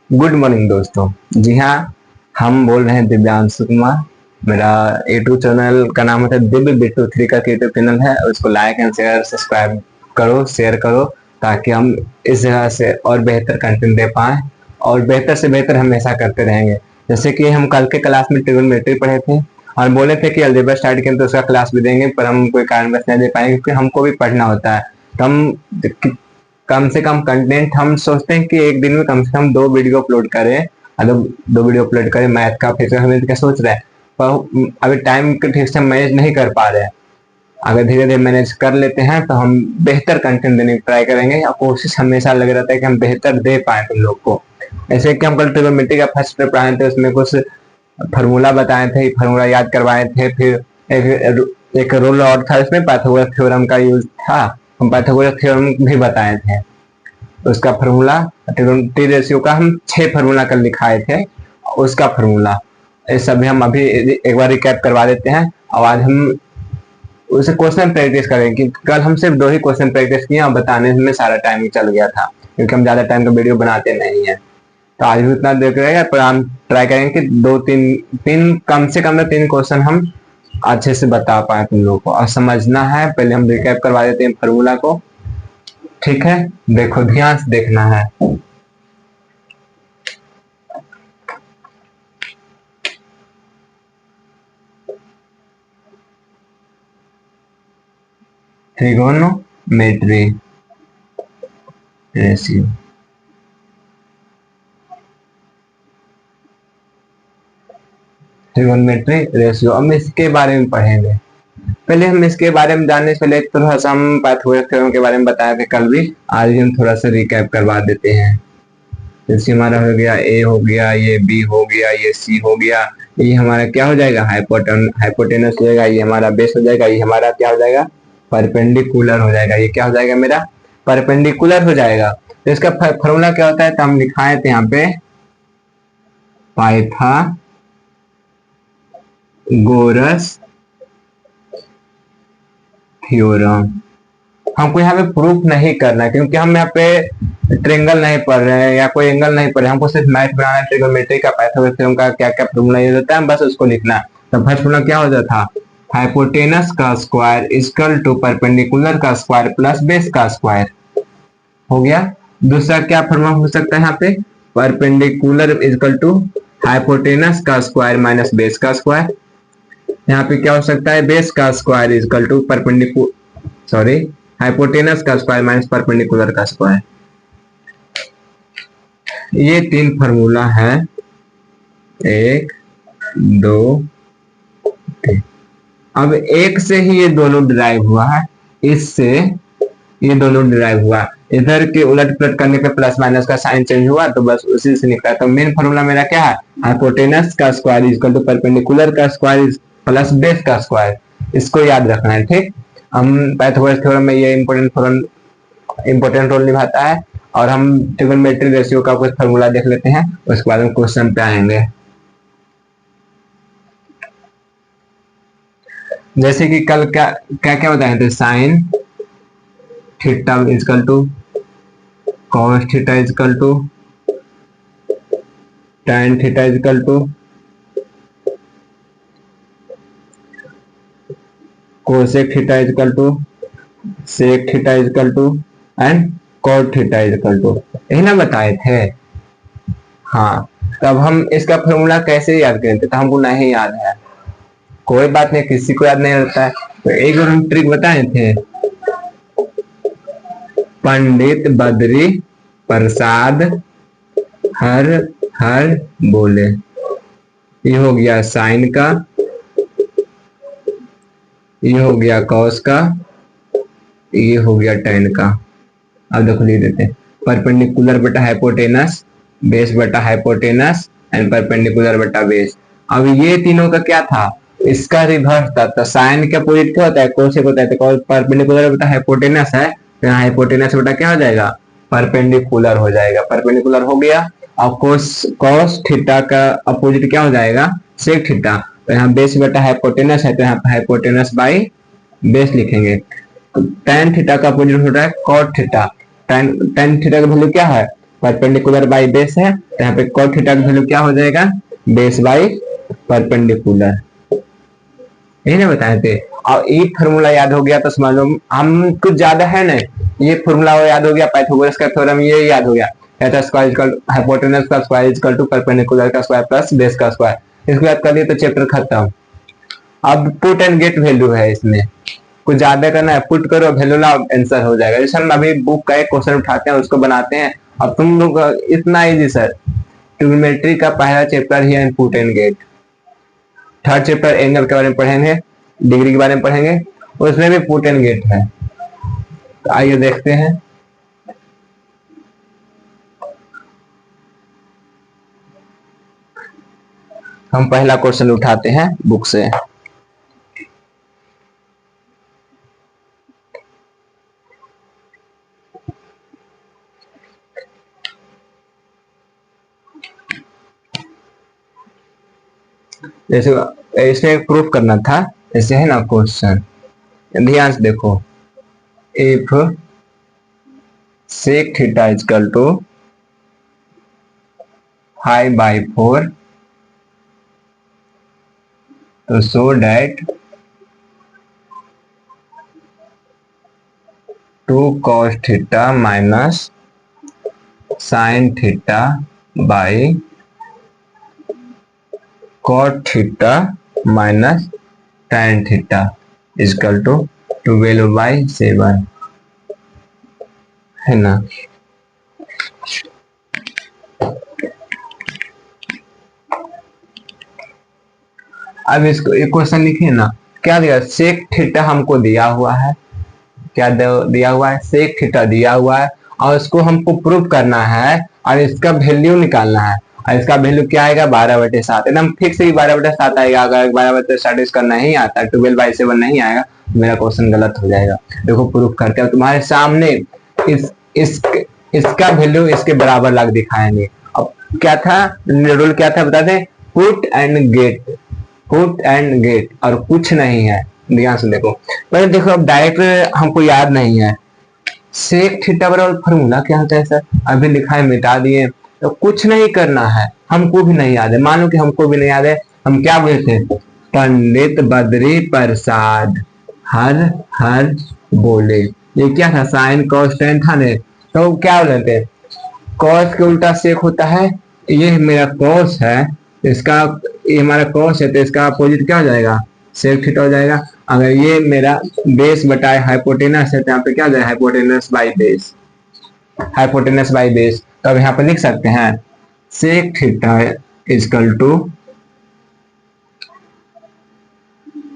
Good morning दोस्तों। जी हाँ, हम बोल रहे हैं दिव्यांशु कुमार। मेरा यूट्यूब चैनल का नाम है दिव्य बिट्टू थ्री का यूट्यूब चैनल है। उसको लाइक एंड शेयर सब्सक्राइब करो, शेयर करो, ताकि हम इस जगह से और बेहतर कंटेंट दे पाएं और बेहतर से बेहतर हमेशा करते रहेंगे। जैसे कि हम कल के क्लास में ट्रिग्नोमेट्री पढ़े थे और बोले थे कि अलजेब्रा स्टार्ट करें तो उसका क्लास भी देंगे, पर हम कोई कारणवश नहीं दे पाएंगे क्योंकि हमको भी पढ़ना होता है। तो हम कम से कम कंटेंट हम सोचते हैं कि एक दिन में कम से कम 2 वीडियो अपलोड करें। मतलब 2 वीडियो अपलोड करें मैथ का, फिजिक्स का, क्या सोच रहे हैं, पर अभी टाइम के ठीक से मैनेज नहीं कर पा रहे हैं। अगर धीरे धीरे मैनेज कर लेते हैं तो हम बेहतर कंटेंट देने की ट्राई करेंगे और कोशिश हमेशा लगे रहता है कि हम बेहतर दे पाए तुम लोग को। ऐसे कि हम कल ट्रिग्नोमेट्री का फर्स्ट पेपर पढ़ाए थे, उसमें कुछ फार्मूला बताए थे, फार्मूला याद करवाए थे। फिर एक रूल और था, इसमें पाइथागोरस थ्योरम का यूज था। हम पाइथागोरस थ्योरम भी बताए थे। उसका फार्मूला टी रेशियो का हम 6 फार्मूला कर लिखाए थे, उसका फार्मूला ये सभी हम अभी एक बार रिकैप करवा देते हैं। और आज हम उसे क्वेश्चन प्रैक्टिस करेंगे। कल हम सिर्फ 2 ही क्वेश्चन प्रैक्टिस किए और बताने में सारा टाइम चल गया था, क्योंकि हम ज्यादा टाइम का वीडियो बनाते नहीं है। तो आज भी उतना देख रहेगा, पर हम ट्राई करेंगे कि 2 3 कम से कम 3 क्वेश्चन हम अच्छे से बता पाए तुम लोगों को। और समझना है, पहले हम रिकैप करवा देते हैं फार्मूला को। ठीक है, देखो ध्यान से देखना है। ट्रिगोनोमेट्री रेशियो, ट्रिगोनोमेट्री रेशियो हम इसके बारे में पढ़ेंगे। पहले हम इसके बारे में जानने से पहले थोड़ा सा हम पाइथागोरस थ्योरम के बारे में बताए थे कल भी, आज भी हम थोड़ा सा रिकैप करवा देते हैं। जैसे हमारा हो गया ए, हो गया ये बी, हो गया ये सी, हो गया ये हमारा क्या हो जाएगा, हाइपोटेनस हो जाएगा, ये हमारा बेस हो जाएगा, ये हमारा क्या हो जाएगा, परपेंडिकुलर हो जाएगा। ये क्या हो जाएगा, मेरा परपेंडिकुलर हो जाएगा। तो इसका फॉर्मूला क्या होता है, तो हम लिखाए थे यहाँ पे पाइथागोरस थ्योरम। हमको यहाँ पे प्रूफ नहीं करना है, क्योंकि हम यहाँ पे ट्रेंगल नहीं पढ़ रहे हैं या कोई एंगल नहीं पढ़ रहे हैं। हमको सिर्फ मैथ बनाना है, ट्रिग्नोमेट्री का, पाइथागोरस थ्योरम का क्या क्या फॉर्मूला यूज होता है, बस उसको लिखना है। तो फर्स्ट फॉर्मूला क्या होता था, हाइपोटेनस का स्क्वायर इक्वल टू परपेंडिकुलर का स्क्वायर प्लस बेस का स्क्वायर। हो गया। दूसरा क्या फॉर्मूला हो सकता है यहाँ पे, परपेंडिकुलर इक्वल टू हाइपोटेनस का स्क्वायर माइनस बेस का स्क्वायर। यहाँ पे क्या हो सकता है, बेस का स्क्वायर इक्वल टू हाइपोटेनस का स्क्वायर माइनस परपेंडिकुलर का स्क्वायर। ये 3 फार्मूला है, 1 2 3। अब एक से ही ये दोनों डिराइव हुआ है, इससे ये दोनों डिराइव हुआ। इधर के उलट पुलट करने पे प्लस माइनस का साइन चेंज हुआ, तो बस उसी से निकला। तो मेन फार्मूला मेरा क्या है, हाइपोटेनस का स्क्वायर इक्वल टू परपेंडिकुलर का स्क्वायर प्लस बेस का स्क्वायर। इसको याद रखना है, ठीक। हम पाइथागोरस थ्योरम में ये इंपॉर्टेंट रोल निभाता है। और हम ट्रिग्नोमेट्री रेशियो का कुछ फार्मूला देख लेते हैं, उसके बाद हम क्वेश्चन पे आएंगे। जैसे कि कल क्या क्या क्या बताए थे, sine theta is equal to cos theta is equal to tan theta is equal to cosec theta is equal to sec theta is equal to and cot theta is equal to, यही ना बताए थे। हाँ, तब हम इसका फॉर्मूला कैसे याद करेंगे, तो हमको नहीं याद है। कोई बात नहीं, किसी को याद नहीं रहता है। तो एक बार हम ट्रिक बताए थे, पंडित बद्री प्रसाद हर हर बोले। ये हो गया साइन का, ये हो गया कॉस का, ये हो गया tan का। अब देखो लिख देते हैं, परपेंडिकुलर बटा हाइपोटेनस, बेस बटा हाइपोटेनस एंड परपेंडिकुलर बटा बेस। अब ये तीनों का क्या था, इसका रिवर्स था। तो साइन का अपोजिट क्या होता है, कोसेक होता है। तो परपेंडिकुलर बटा हाइपोटेनस है, तो यहाँ हाइपोटेनस बटा क्या हो जाएगा, परपेंडिकुलर हो जाएगा। परपेंडिकुलर हो गया। और कॉस थीटा का अपोजिट क्या हो जाएगा, सेक थीटा। तो यहाँ बेस बटा हाइपोटेनस है, तो यहाँ हाइपोटेनस बाई बेस लिखेंगे। tan थीटा का अपोजिट हो रहा है cot थीटा। tan थीटा का वैल्यू क्या है, परपेंडिकुलर बाई बेस है, तो यहाँ पे cot थीटा का वैल्यू क्या हो जाएगा, बेस बाई परपेंडिकुलर, यही ना बताए थे। और एक फॉर्मूला याद हो गया तो समझ लो हम कुछ ज्यादा है ना, ये फॉर्मूला याद हो गया, पाइथागोरस का थ्योरम ये याद हो गया, स्क्वायर इक्वल हाइपोटेनस का स्क्वायर इक्वल टू परपेंडिकुलर का स्क्वायर प्लस बेस का स्क्वायर, इसको याद कर लिए तो चैप्टर खत्म। अब पुट एंड गेट वैल्यू है, इसमें कुछ ज्यादा करना है, पुट करो वैल्यू लाओ, आंसर हो जाएगा। जैसे हम अभी बुक का एक क्वेश्चन उठाते हैं उसको बनाते हैं। अब तुम लोग इतना इजी सर, ट्रिग्नोमेट्री का पहला चैप्टर ही है put and get, third chapter angle के बारे में पढ़ेंगे, डिग्री के बारे में पढ़ेंगे, उसमें भी पुट एंड गेट है। तो आइए देखते हैं। हम पहला क्वेश्चन उठाते हैं बुक से। जैसे इसमें प्रूफ करना था, ऐसे है ना क्वेश्चन, ध्यान से देखो। If sec theta equal to 5/4 तो so that 2 cos theta minus sin theta by cot theta minus tan theta equal to 12/7 है ना। अब इसको एक क्वेश्चन लिखिए ना, क्या दिया, सेक थीटा हमको दिया हुआ है, क्या दिया हुआ है, सेक थीटा दिया हुआ है, और इसको हमको प्रूव करना है और इसका वैल्यू निकालना है। और इसका वैल्यू क्या आएगा, 12/7, एकदम फिक्स ही 12/7 आएगा। अगर 12/7 इसका नहीं आता, 12/7 नहीं आएगा, मेरा क्वेश्चन गलत हो जाएगा। देखो प्रूफ करके तुम्हारे सामने इसका वैल्यू इसके बराबर लग दिखाएंगे। अब क्या था रूल, क्या था बता दें, put and get, put and get, और कुछ नहीं है। ध्यान से देखो, पहले देखो, अब डायरेक्ट हमको याद नहीं है सेक थीटा बराबर फॉर्मूला क्या होता है सर, अभी लिखा है मिटा दिए, तो कुछ नहीं करना है, हमको भी नहीं याद है, मानो कि हमको भी नहीं याद है, हम क्या बोलते हैं, पंडित बद्री प्रसाद हर हर बोले, ये क्या था, साइन कॉस टेन था ने, तो क्या बोलते हैं, कॉस के उल्टा सेक होता है, ये मेरा कॉस है, इसका ये हमारा कॉस है, तो इसका अपोजिट क्या हो जाएगा, सेक थीटा हो जाएगा। अगर ये मेरा बेस बटाए हाइपोटेनस है, तो यहाँ पे क्या हो जाएगा, hypotenuse by base, hypotenuse by base. तो अब यहाँ पे लिख सकते हैं sec theta equal to,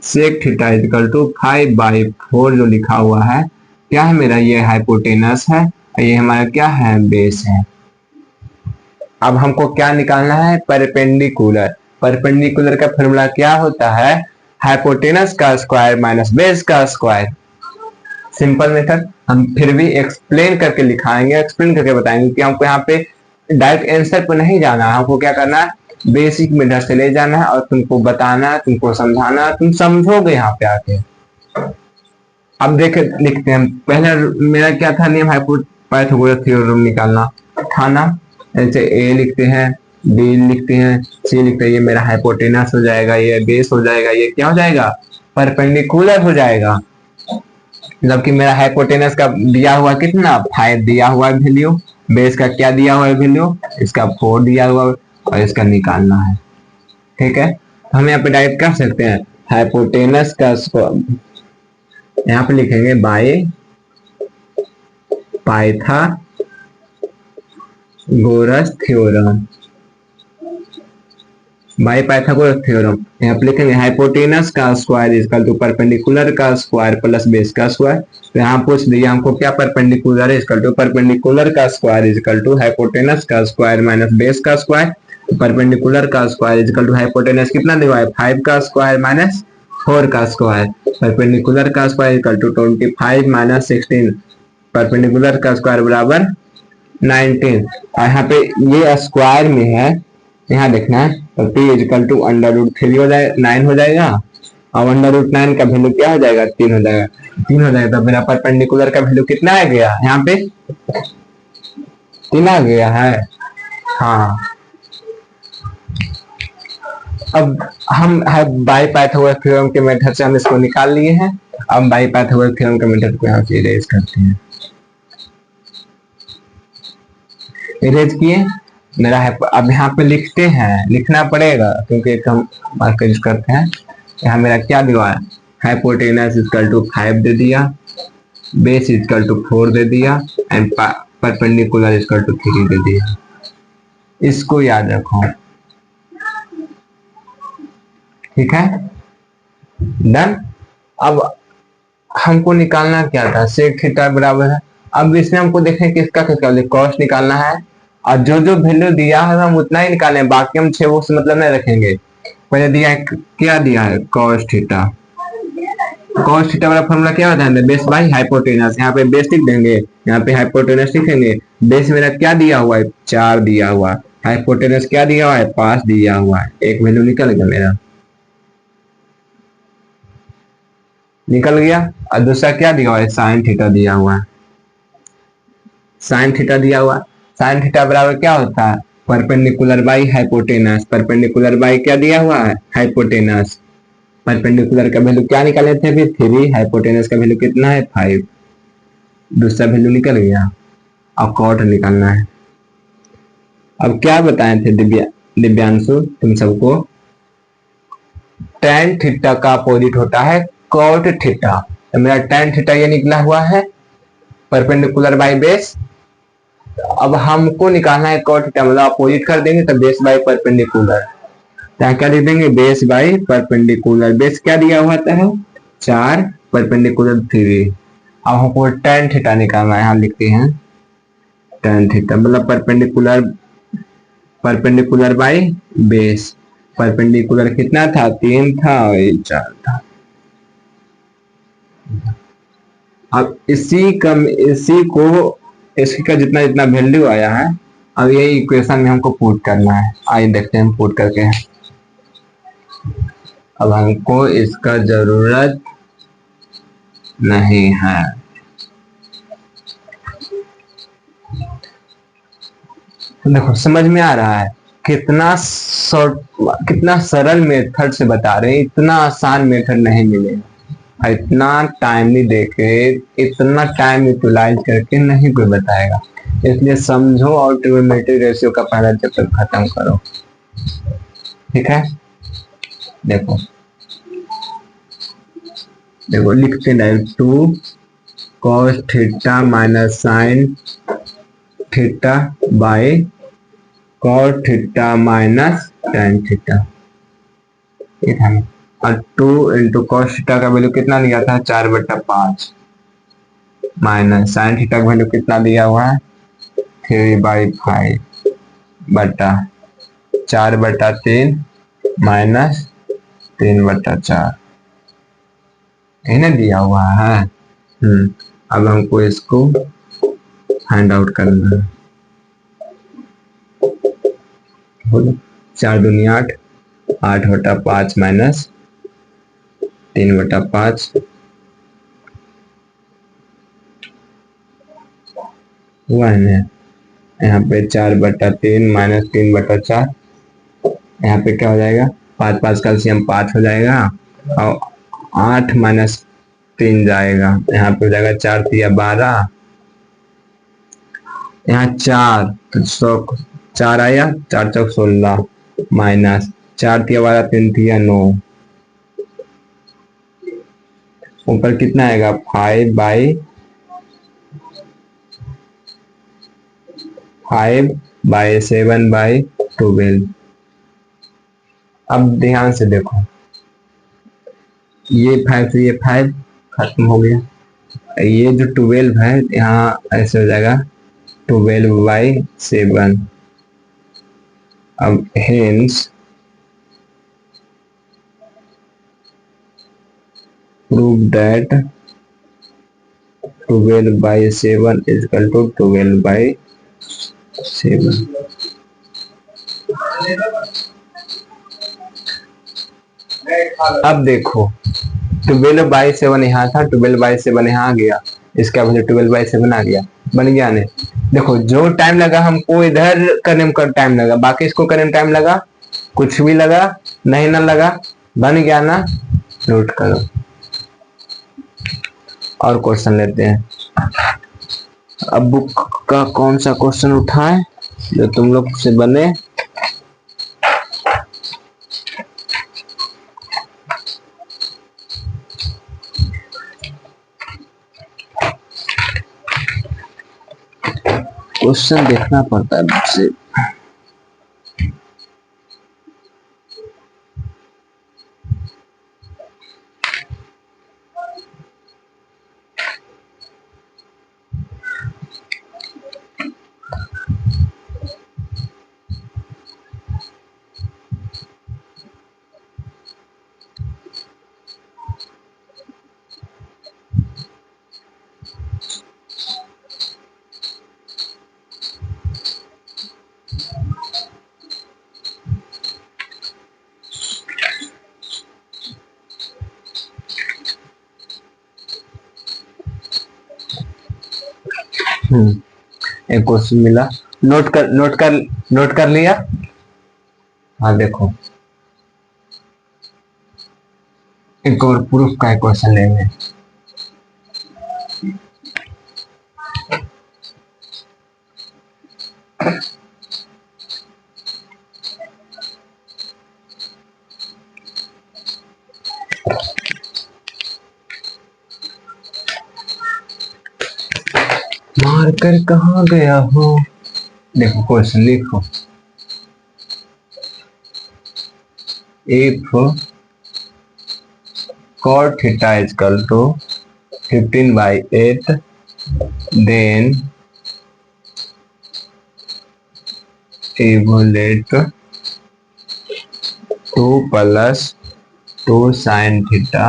sec theta equal to 5/4 जो लिखा हुआ है, क्या है मेरा, ये हाइपोटेनस है, ये हमारा क्या है, बेस है। अब हमको क्या निकालना है, परपेंडिकुलर, परपेंडिकुलर का फॉर्मूला क्या होता है, हाइपोटेनस का स्क्वायर माइनस बेस का स्क्वायर। सिंपल मेथड, हम फिर भी एक्सप्लेन करके लिखाएंगे, एक्सप्लेन करके बताएंगे कि हमको यहाँ पे डायरेक्ट आंसर पर नहीं जाना है, हमको क्या करना है, बेसिक मेथड से ले जाना है, और तुमको बताना है, तुमको समझाना है, तुम समझोगे यहाँ पे आके। अब देखे लिखते हैं, पहले मेरा क्या था नियम, पाइथागोरस थ्योरम निकालना था ना, ऐसे ए लिखते हैं, बी लिखते हैं, सी लिखते हैं, ये मेरा हाइपोटेनस हो जाएगा, ये बेस हो जाएगा, ये क्या हो जाएगा, परपेंडिकुलर हो जाएगा। जबकि मेरा हाइपोटेनस का दिया हुआ कितना, 5 दिया हुआ है वैल्यू, बेस का क्या दिया हुआ है वैल्यू, इसका 4 दिया हुआ है, और इसका निकालना है। ठीक है, हम यहाँ पे डायरेक्ट कर सकते हैं, हाइपोटेनस का यहाँ पे लिखेंगे by Pythagoras theorem, by Pythagoras theorem. यहाँ पे लिखेंगे हाइपोटेनस का स्क्वायर इक्वल टू परपेंडिकुलर का स्क्वायर प्लस बेस का स्क्वायर। तो यहाँ पूछ दिया हमको क्या, परपेंडिकुलर इक्वल टू परपेंडिकुलर का स्क्वायर इक्वल टू हाइपोटेनस का स्क्वायर माइनस बेस का स्क्वायर। परपेंडिकुलर का स्क्वायर इक्वल टू हाइपोटेनस कितना दिया है, 5 का स्क्वायर माइनस 4 का स्क्वायर। परपेंडिकुलर का square equal to 25 minus 16, perpendicular का स्क्वायर बराबर 19। और यहाँ पे ये स्क्वायर में है, यहाँ देखना है, तो t इक्वल टू √3 हो जाएगा, 9 हो जाएगा, और √9 का वैल्यू क्या हो जाएगा, 3 हो जाएगा, 3 हो जाएगा। तो मेरा परपेंडिकुलर का वैल्यू कितना आ गया यहाँ पे, 3 आ गया है। हाँ, अब हम बाई पाइथागोरस थ्योरम के मेथड से हम इसको निकाल लिए हैं। अब बाई पाइथागोरस थ्योरम के मेथड को यहाँ से इरेज करते हैं। इरेज किए, मेरा है। अब यहाँ पे लिखते हैं, लिखना पड़ेगा क्योंकि एक हम मार्क यूज करते हैं। यहाँ मेरा क्या दिया है, हाइपोटेनस इक्वल टू 5 दे दिया, बेस इक्वल टू 4 दे दिया, एंड परपेंडिकुलर इक्वल टू 3 दे दिया। इसको याद रखो, ठीक है, डन। अब हमको निकालना क्या था, सेक थीटा बराबर है। अब इसमें हमको देखें किसका किसका कॉस्ट निकालना है, और जो जो वैल्यू दिया है हम उतना ही निकालें, बाकी हम 6 वो से मतलब नहीं रखेंगे। पहले दिया है, क्या दिया है, कॉस थीटा। कॉस थीटा वाला फॉर्मूला क्या होता है, बेस बाई हाइपोटेनस। यहाँ पे बेस लिख देंगे, यहाँ पे हाइपोटेनस लिखेंगे। बेस मेरा क्या दिया हुआ है, 4 दिया हुआ है। हाइपोटेनस क्या दिया हुआ है, 5 दिया हुआ है। एक वैल्यू निकल गया मेरा, निकल गया। और दूसरा क्या दिया हुआ है, साइन थीटा दिया हुआ है। साइन थीटा दिया हुआ, साइन थीटा बराबर क्या होता है, perpendicular by hypotenuse. Perpendicular by क्या दिया हुआ है, हाइपोटेनस। परपेंडिकुलर का वैल्यू क्या निकाले थे अभी, 3। हाइपोटेनस का वैल्यू कितना है, 5। दूसरा वैल्यू निकल गया। अब कॉट निकालना है। अब क्या बताए थे दिव्यांशु तुम सबको, tan थीटा का अपोजिट होता है कॉट थीटा। तो मेरा tan थीटा ये निकला हुआ है, परपेंडिकुलर बाई बेस। अब हमको निकालना है कॉट थीटा, मतलब अपोजिट कर देंगे तो बेस बाई परपेंडिकुलर। यहाँ क्या लिख देंगे, बेस बाई परपेंडिकुलर। बेस क्या दिया हुआ है, 4, परपेंडिकुलर 3। अब हमको tan थीटा निकालना है, यहाँ लिखते हैं tan थीटा मतलब परपेंडिकुलर बाई बेस। परपेंडिकुलर कितना था, 3 था और 4 था। अब इसी का जितना जितना वैल्यू आया है, अब ये इक्वेशन में हमको पुट करना है। आइए देखते हैं पुट करके। अब हमको इसका जरूरत नहीं है। देखो समझ में आ रहा है कितना सरल मेथड से बता रहे हैं, इतना आसान मेथड नहीं मिलेगा। इतना टाइमली देके, इतना टाइम यूटिलाइज करके नहीं कोई बताएगा। इसलिए समझो और ट्रिग्नोमेट्री रेशियो का पहला चैप्टर खत्म करो, ठीक है। देखो देखो लिखते हैं 2 cos theta minus sine theta by cos theta minus tan theta, ठीक है। और 2 इंटू cos थीटा का वैल्यू कितना दिया था, 4/5 माइनस साइन थीटा का वैल्यू कितना दिया हुआ है, 3/5 बटा 4/3 माइनस 3/4, इन्हें दिया हुआ है। अब हमको इसको फाइंड आउट करना है। 4 दूनी 8, 8/5 माइनस 3/5 हुआ है। यहाँ पे 4/3 माइनस 3/4, यहाँ पे क्या हो जाएगा, 5 5 कैल्शियम 5 हो जाएगा, और 8 माइनस 3 जाएगा, यहाँ पे हो जाएगा 4 3 12, यहाँ 4 तो 4 आया, 4 4 16 माइनस 4 3 12 3 3 9, ऊपर कितना आएगा 5/7/12। अब ध्यान से देखो, ये 5 से ये 5 खत्म हो गया, ये जो 12 है यहाँ ऐसे हो जाएगा 12/7। अब hence prove that 12/7 is equal to 12/7। अब देखो 12/7 यहाँ था, 12/7 यहाँ आ गया, इसका वैल्यू 12/7 आ गया, बन गया नहीं। देखो जो टाइम लगा हमको इधर करने में टाइम लगा, बाकी इसको करने में टाइम लगा, कुछ भी लगा नहीं ना लगा, बन गया ना, नोट करो। और क्वेश्चन लेते हैं। अब बुक का कौन सा क्वेश्चन उठाएं जो तुम लोग से बने। क्वेश्चन देखना पड़ता है बुक से। एक क्वेश्चन मिला, नोट कर लिया। हाँ देखो, एक और प्रूफ का क्वेश्चन लेंगे। मार्कर कहाँ गया हो, देखो क्वेश्चन लिखो। If cot theta is equal to 15/8, then evaluate 2 plus 2 sin theta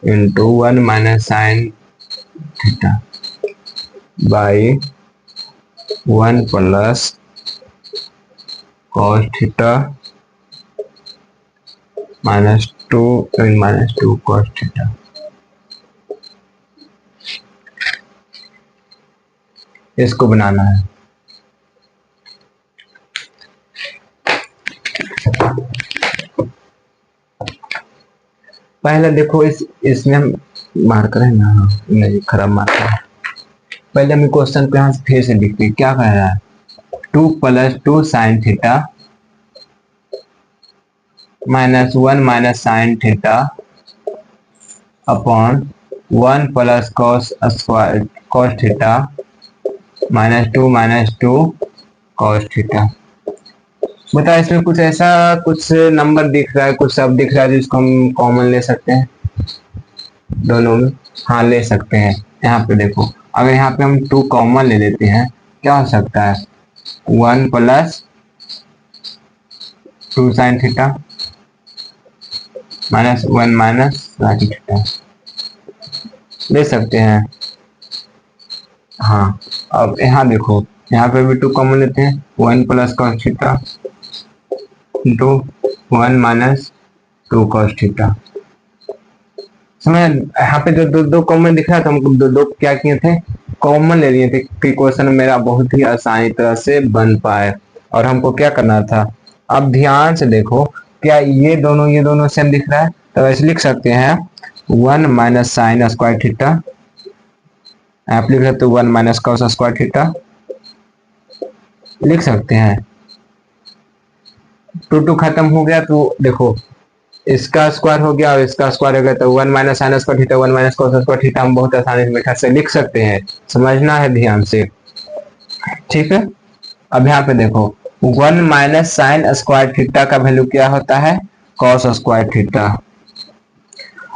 into 1 minus sin theta by 1 plus cos theta minus 2 cos theta। इसको बनाना है। पहले देखो इसमें हम मार्कर है ना, नहीं खराब मार्कर है। पहले हम क्वेश्चन पे यहाँ फिर से लिखते हैं, क्या कह रहा है, 2 plus 2 sin theta minus 1 minus sin theta upon 1 plus cos theta minus 2 cos theta. बता, इसमें कुछ ऐसा कुछ नंबर दिख रहा है, कुछ शब्द दिख रहा है जिसको हम कॉमन ले सकते हैं दोनों में। हाँ ले सकते हैं। यहाँ पे देखो, अगर यहाँ पे हम 2 कॉमन ले लेते हैं, क्या हो सकता है, 1 plus 2 sin theta minus 1 minus sin theta ले सकते हैं। हाँ, अब यहाँ देखो, यहाँ पे भी 2 कॉमन लेते हैं, 1 plus cos theta into 1 minus 2 cos theta. समझ, यहाँ पे जो दो कॉमन दिख रहा था, हमको दो क्या किए थे, कॉमन ले लिए थे कि क्वेश्चन मेरा बहुत ही आसानी तरह से बन पाए। और हमको क्या करना था, अब ध्यान से देखो, क्या ये दोनों सेम दिख रहा है, तो ऐसे लिख सकते हैं 1 माइनस साइन स्क्वायर थीटा, आप लिख सकते हो 1 माइनस कॉस स्क्वायर थीटा लिख सकते हैं। 2 खत्म हो गया, तो देखो इसका स्क्वायर हो गया और इसका स्क्वायर हो गया, तो 1 minus sine square theta 1 minus cos square theta हम बहुत आसानी से मेथड से लिख सकते हैं। समझना है ध्यान से, ठीक है। अब यहाँ पे देखो, 1 माइनस साइन स्क्वायर थीटा का वैल्यू क्या होता है, cos square theta.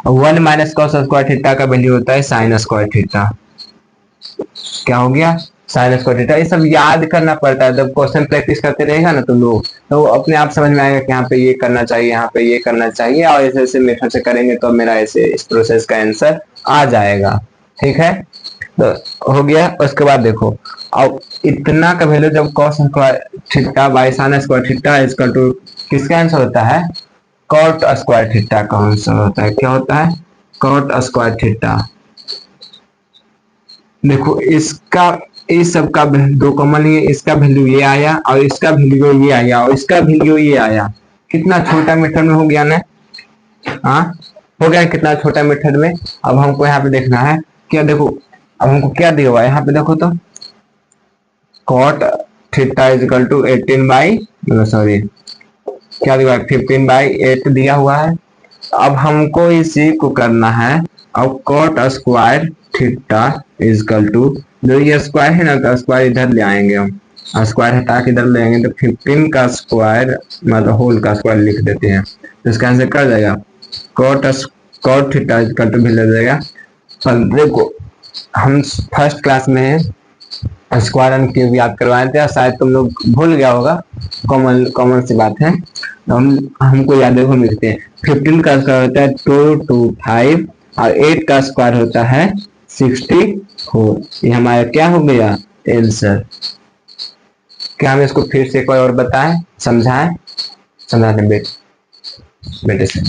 1 minus cos square theta का वैल्यू होता है साइन स्क्वायर थीटा। क्या हो गया, साइन स्क्वायर थीटा। ये सब याद करना पड़ता है, जब क्वेश्चन प्रैक्टिस करते रहेगा ना तुम लोग, तो अपने आप समझ में आएगा कि यहाँ पे ये करना चाहिए, यहाँ पे ये करना चाहिए, और ऐसे ऐसे मेथड से करेंगे तो मेरा ऐसे इस प्रोसेस का आंसर आ जाएगा। ठीक है, तो हो गया। उसके बाद देखो, अब इतना का वैल्यू जब cos square theta by sine square theta equal to किसका आंसर होता है, कॉट स्क्वायर थीटा का आंसर होता है। क्या होता है, कॉट स्क्वायर थीटा। देखो इसका इस सब का दो कॉमन लिए, इसका वैल्यू ये आया और इसका वैल्यू ये आया और इसका वैल्यू ये आया। कितना छोटा मेथड में हो गया ना। हाँ, हो गया कितना छोटा मेथड में। अब हमको यहाँ पे देखना है क्या, देखो अब हमको क्या दिया हुआ है यहाँ पे, देखो तो cot theta is equal to 18 by, sorry क्या दिया है, 15/8 दिया हुआ है। अब हमको इसी को करना है। अब cot square theta is equal to, जो ये स्क्वायर है ना, तो स्क्वायर इधर ले आएंगे हम, स्क्वायर हटा के इधर ले आएंगे तो 15 का स्क्वायर मतलब होल का स्क्वायर लिख देते हैं, तो इसका आंसर कर जाएगा cot cot theta is equal to भी ले जाएगा। पर देखो हम फर्स्ट क्लास में है स्क्वायर एंड क्यूब याद करवाए थे, शायद तुम लोग भूल गया होगा, कॉमन कॉमन सी बात है। तो हमको याद देखो मिलते हैं, 15 का स्क्वायर होता है 225 और 8 का स्क्वायर होता है 64। ये हमारा क्या हो गया आंसर। क्या हम इसको फिर से एक बार और बताएं, समझाएं, समझाते बेटे से।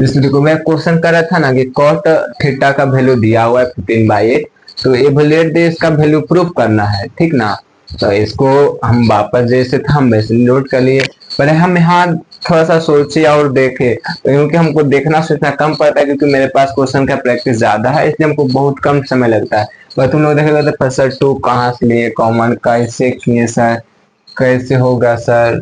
जिसमें देखो मैं क्वेश्चन कर रहा था ना कि कॉट थीटा का वैल्यू दिया हुआ है 15/8, तो एवलुएट दे इसका वैल्यू प्रूफ करना है, ठीक ना। तो इसको हम वापस जैसे था हम वैसे लोड कर लिए, पर हम यहाँ थोड़ा सा सोचे और देखे, तो क्योंकि हमको देखना सोचना कम पड़ता है, क्योंकि मेरे पास क्वेश्चन का प्रैक्टिस ज्यादा है, इसलिए हमको बहुत कम समय लगता है। पर तुम लोग देखेगा तो प्रेशर 2 कहाँ से लिए, कॉमन कैसे किए सर, कैसे होगा सर।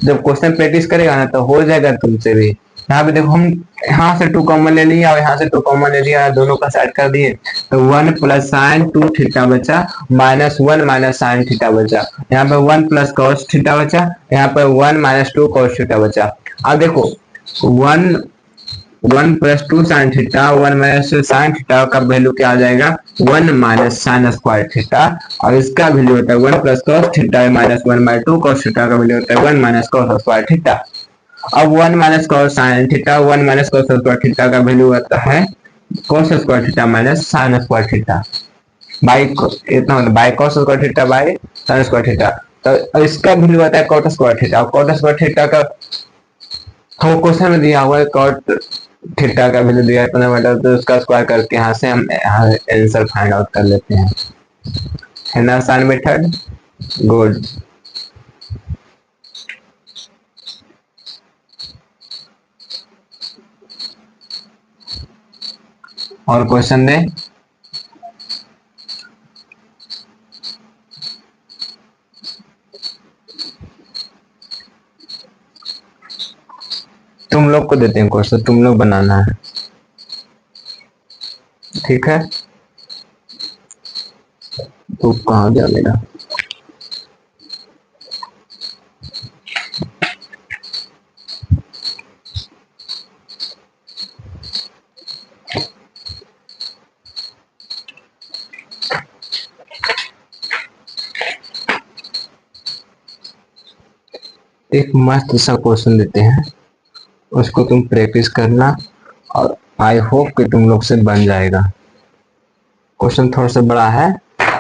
जब क्वेश्चन प्रैक्टिस करेगा ना तो हो जाएगा तुमसे भी। यहाँ पे देखो हम यहाँ से 2 कॉमन ले लिया और यहाँ से 2 कॉमन ले लिया, दोनों का साइड कर दिए, तो 1 प्लस साइन 2 थीटा बचा, -1 माइनस साइन थीटा बचा, यहाँ पे 1 प्लस कॉस थीटा बचा, यहाँ पे 1 माइनस 2 कॉस थीटा बचा। अब देखो 1 plus 2 sign theta, 1 minus sine theta का वैल्यू क्या आ जाएगा, 1 माइनस साइन स्क्वायर थीटा, और इसका वैल्यू होता है 1 plus cos theta minus 1/2 cos theta का वैल्यू होता है 1 माइनस कॉस स्क्वायर थीटा। अब 1 minus cos sine theta, 1 minus cos square theta का वैल्यू आता है cos square theta minus sine square theta by, इतना मतलब by cos square theta by sine square theta. तो इसका वैल्यू आता है cot square theta, cot square theta का हमको क्वेश्चन में दिया हुआ है कॉट थीटा का वैल्यू दिया है 15 मीटर, तो उसका स्क्वायर करके यहाँ से हम आंसर फाइंड आउट कर लेते हैं, है ना आसान मेथड। गुड। और क्वेश्चन दे। तुम लोग को देते हैं क्वेश्चन, तुम लोग बनाना है, ठीक है। तो कहाँ गया मेरा, एक मस्त सा क्वेश्चन देते हैं, उसको तुम प्रैक्टिस करना और आई होप कि तुम लोग से बन जाएगा। क्वेश्चन थोड़ा सा बड़ा है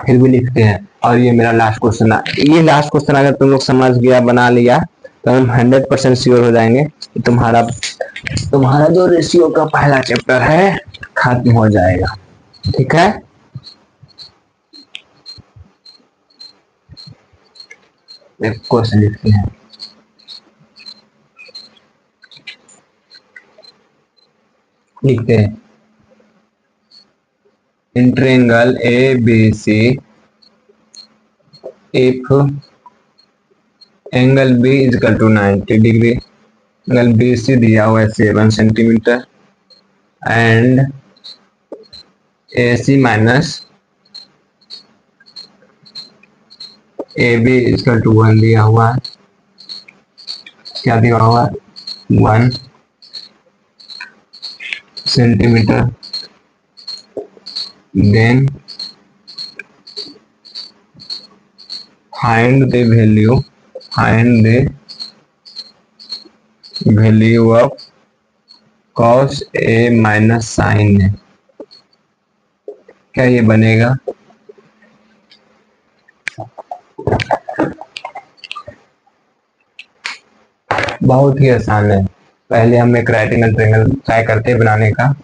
फिर भी लिखते हैं, और ये मेरा लास्ट क्वेश्चन है। ये लास्ट क्वेश्चन अगर तुम लोग समझ गया बना लिया तो हम 100% श्योर हो जाएंगे कि तुम्हारा तुम्हारा जो रेशियो का पहला चैप्टर है खत्म हो जाएगा, ठीक है। एक क्वेश्चन लिखते हैं, लिखते हैं in triangle A B C if angle B is equal to 90 degree, angle B C दिया हुआ है 7 centimetre and A C minus A B is equal to 1 दिया हुआ है, क्या दिया हुआ है 1 centimetre, then find the value of cos a minus sin a। क्या ये बनेगा, बहुत ही आसान है। पहले हम एक राइट एंगल ट्रायंगल ट्राई करते हैं बनाने का।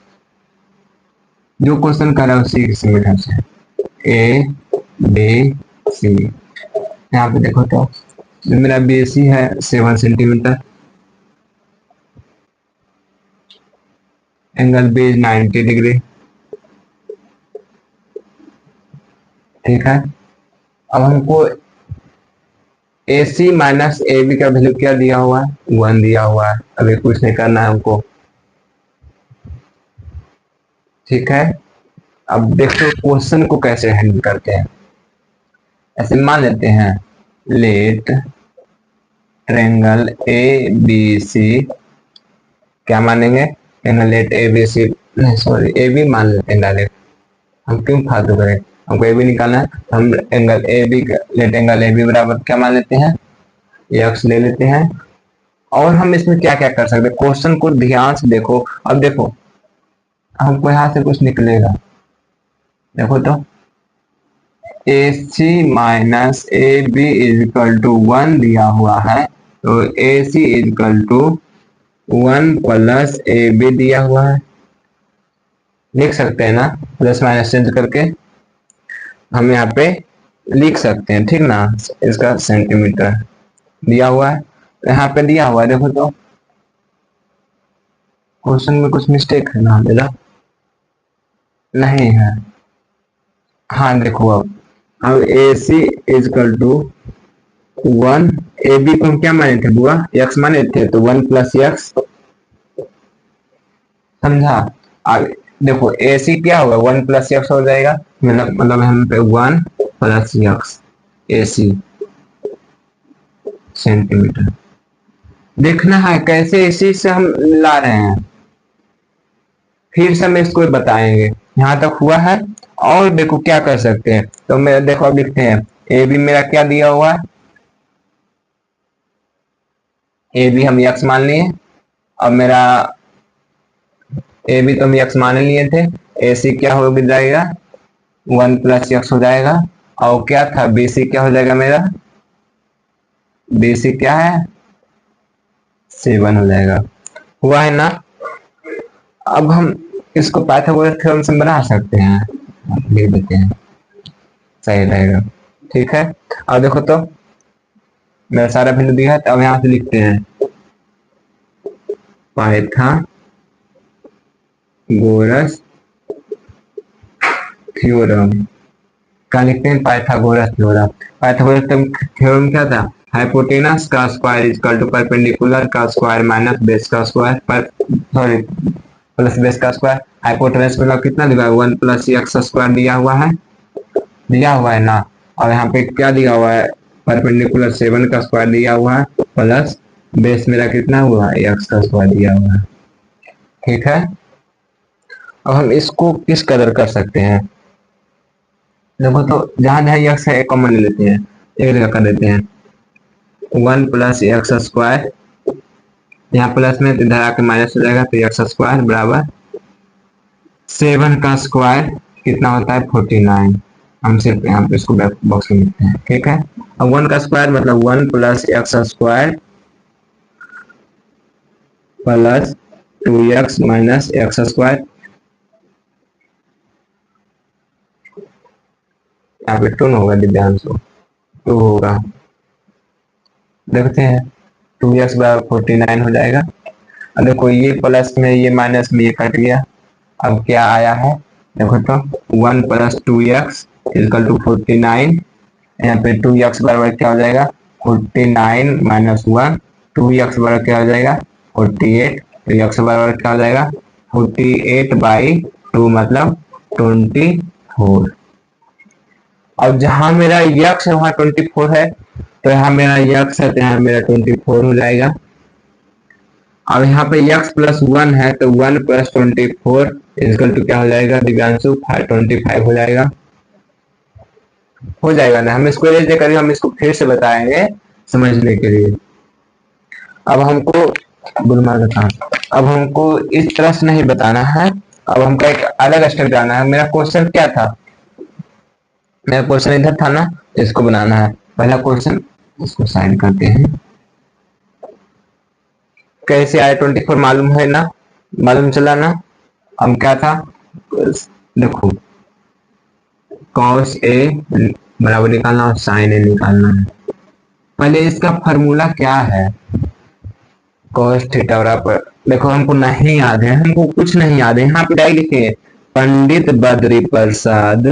जो क्वेश्चन कर रहा है उसी की सिमिलर से ए बी सी। यहाँ पे देखो तो जो मेरा बी सी है 7 सेंटीमीटर, एंगल बी 90 डिग्री। ठीक है, अब हमको ए सी माइनस ए बी का वैल्यू क्या दिया हुआ है, 1 दिया हुआ है। अभी कुछ नहीं करना है हमको। ठीक है, अब देखो क्वेश्चन को कैसे हैंडल करते हैं। ऐसे मान लेते हैं let triangle A B C, क्या मानेंगे, angle let A B C, नहीं सॉरी ए बी मान लेते हैं डायरेक्ट। हम क्यों फालतू करें, हमको ए बी निकालना है। हम angle A B, let angle A B बराबर क्या मान लेते हैं, एक्स ले लेते हैं। और हम इसमें क्या क्या कर सकते हैं, क्वेश्चन को ध्यान से देखो। अब देखो हमको यहाँ से कुछ निकलेगा, देखो तो a C minus A b equal to 1 दिया हुआ है, तो a c equal to 1 plus a b दिया हुआ है। लिख सकते हैं ना, प्लस माइनस चेंज करके हम यहाँ पे लिख सकते हैं, ठीक ना। इसका सेंटीमीटर दिया हुआ है, यहाँ पे दिया हुआ है। देखो तो क्वेश्चन में कुछ मिस्टेक है ना मेरा, नहीं है। हाँ देखो अब ए c equal to 1, A B को हम क्या माने थे बुआ, एक्स माने थे, तो 1 प्लस एक्स, समझा। आगे देखो ए सी क्या होगा, 1 प्लस एक्स हो जाएगा, मतलब हम पे 1 प्लस एक्स ए सी सेंटीमीटर। देखना है कैसे इसी से हम ला रहे हैं, फिर से हम इसको बताएंगे। यहाँ तक हुआ है, और देखो क्या कर सकते हैं। तो मेरा देखो अब लिखते हैं ए बी मेरा क्या दिया हुआ है, ए बी हम एक्स मान लिए। अब मेरा ए बी तो हम एक्स मान लिए थे, ए सी क्या हो जाएगा, 1 प्लस एक्स हो जाएगा। और क्या था, बी सी क्या हो जाएगा मेरा, बी सी क्या है 7 हो जाएगा। हुआ है ना। अब हम इसको पाइथागोरस थ्योरम से बना सकते हैं, लिख देते हैं, सही रहेगा। ठीक है, अब देखो तो मेरा सारा वैल्यू दिया है, तो अब यहाँ से लिखते हैं पाइथागोरस थ्योरम। क्या लिखते हैं, पाइथागोरस थ्योरम। पाइथागोरस थ्योरम क्या था, हाइपोटेनस का स्क्वायर इक्वल टू परपेंडिकुलर का स्क्वायर माइनस बेस का स्क्वायर पर, सॉरी प्लस बेस का स्क्वायर। हाइपोटेनस मतलब कितना दिया हुआ है, 1 प्लस एक्स स्क्वायर दिया हुआ है, दिया हुआ है ना। और यहाँ पे क्या दिया हुआ है, परपेंडिकुलर 7 का स्क्वायर दिया हुआ है, प्लस बेस मेरा कितना हुआ है, एक्स का स्क्वायर दिया हुआ है। ठीक है, अब हम इसको किस कदर कर सकते हैं, देखो तो जहां जहां एक्स है एक कॉमन ले लेते हैं, एक जगह कर देते हैं 1 प्लस एक्स स्क्वायर, यहाँ प्लस में इधर आके माइनस हो जाएगा, तो एक्स स्क्वायर बराबर 7 का स्क्वायर कितना होता है 49। हम सिर्फ यहाँ पे इसको बॉक्स में लिखते हैं। ठीक है, अब 1 का स्क्वायर मतलब 1 plus x square plus 2x minus x square. यहाँ पे 2 होगा दिव्यांशु, 2 होगा, देखते हैं 2x बराबर 49 हो जाएगा। अब देखो ये प्लस में ये माइनस में ये कट गया, अब क्या आया है, देखो तो 1 प्लस 2x इक्वल टू 49। यहाँ पे 2x बराबर क्या हो जाएगा 49 माइनस 1, 2x बराबर क्या हो जाएगा 48, तो x बराबर क्या हो जाएगा 48/2 मतलब 24। और जहां मेरा x है वहां 24 है, तो यहाँ मेरा x है तो यहाँ मेरा 24 हो जाएगा। अब यहाँ पे x प्लस 1 है, तो 1 प्लस 24 इक्वल टू क्या हो जाएगा दिव्यांशु 25 हो जाएगा। हो जाएगा ना, हम इसको ऐसे करेंगे, हम इसको फिर से बताएंगे समझने के लिए। अब हमको गुलमार्ग था, अब हमको इस तरह से नहीं बताना है, अब हमको एक अलग स्टेप जाना है। मेरा क्वेश्चन क्या था, मेरा क्वेश्चन इधर था ना, इसको बनाना है पहला क्वेश्चन। इसको साइड करते हैं, कैसे आया 24 मालूम है ना, मालूम चला ना। अब क्या था, देखो cos ए बराबर निकालना और sin ए निकालना है। पहले इसका फॉर्मूला क्या है, cos थीटा बराबर, देखो हमको नहीं याद है, हमको कुछ नहीं याद है, यहाँ पे डायरेक्ट लिखे पंडित बद्री प्रसाद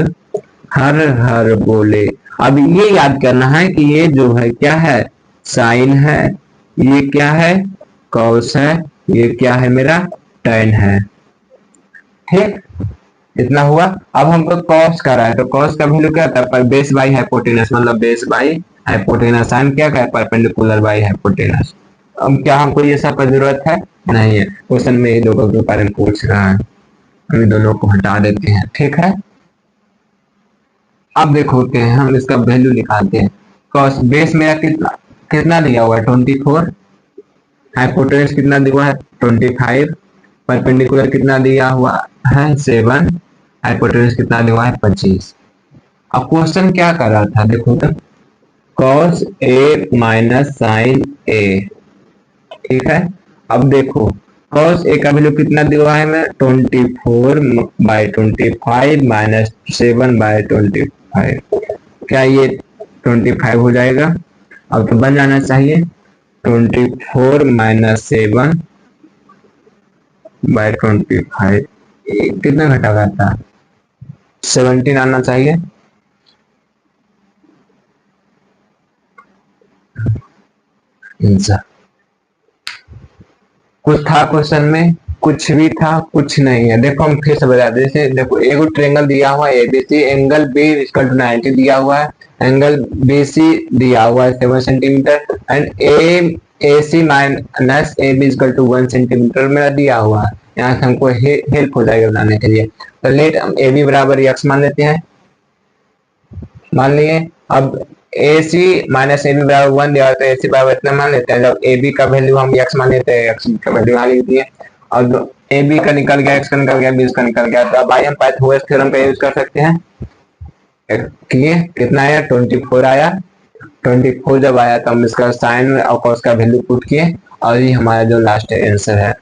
हर हर बोले। अब ये याद करना है कि ये जो है क्या है, साइन है, ये क्या है कॉस है, ये क्या है मेरा tan है। ठीक, इतना हुआ। अब हमको कॉस का रहा है, तो कॉस का वैल्यू क्या था, पर बेस बाई हाइपोटेनस, मतलब बेस बाई हाइपोटेनस, साइन क्या है परपेंडिकुलर बाई हाइपोटेनस। अब क्या हमको ये सब का जरूरत है, नहीं है, क्वेश्चन में ये दोनों के बारे में पूछ रहा है, हम दोनों को हटा देते हैं। ठीक है, अब देखो क्या है, हम इसका वैल्यू निकालते हैं। कॉस बेस मेरा कितना कितना दिया हुआ है 24, हाइपोटेनस कितना दिया हुआ है 25, परपेंडिकुलर कितना दिया हुआ है 7, हाइपोटेनस कितना दिया हुआ है 25। अब क्वेश्चन क्या कर रहा था, देखो तो cos ए माइनस साइन ए। ठीक है, अब देखो cos ए का वैल्यू कितना दिया हुआ है, मैं 24/25 माइनस 7/25, क्या ये 25 हो जाएगा। अब तो बन जाना चाहिए 24 माइनस 7/25, कितना घटा था 17 आना चाहिए। आंसर कुछ था क्वेश्चन में, कुछ भी था, कुछ नहीं है। देखो हम फिर से बता दें, जैसे देखो एक ट्रायंगल दिया हुआ है ABC, angle B equal to 90 दिया हुआ है, एंगल बीसी दिया हुआ है 7 centimetre, and A AC minus A B equal to 1 centimetre मेरा दिया हुआ है। यहाँ से हमको हेल्प हो जाएगा बनाने के लिए। तो लेट हम ए बी बराबर x मान लेते हैं, मान लिए। अब ए सी माइनस ए बी बराबर 1 दिया, तो ए सी बराबर इतना मान लेते हैं। जब ए बी का वैल्यू हम x मान लेते हैं, x का वैल्यू मान लेती है, और ए बी का निकल गया, x का निकल गया, बी का निकल गया, तो अब आई हम पाइथागोरस थ्योरम का यूज कर सकते हैं। किए, कितना आया 24 आया। 24 जब आया तो हम इसका साइन और कॉस का वैल्यू पुट किए, और ये हमारा जो लास्ट आंसर है।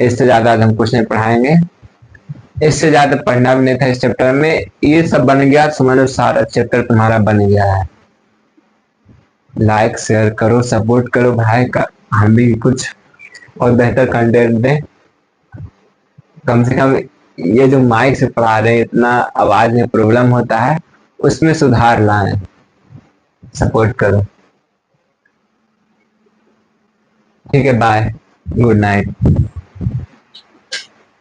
इससे ज्यादा आज हम कुछ नहीं पढ़ाएंगे, इससे ज्यादा पढ़ना भी नहीं था इस चैप्टर में। ये सब बन गया, समझ लो सारा चैप्टर तुम्हारा बन गया है। लाइक शेयर करो, सपोर्ट करो भाई का, हम भी कुछ और बेहतर कंटेंट दें। कम से कम ये जो माइक से पढ़ा रहे हैं, इतना आवाज में प्रॉब्लम होता है, उसमें सुधार लाएं, सपोर्ट करो। ठीक है, बाय, गुड नाइट।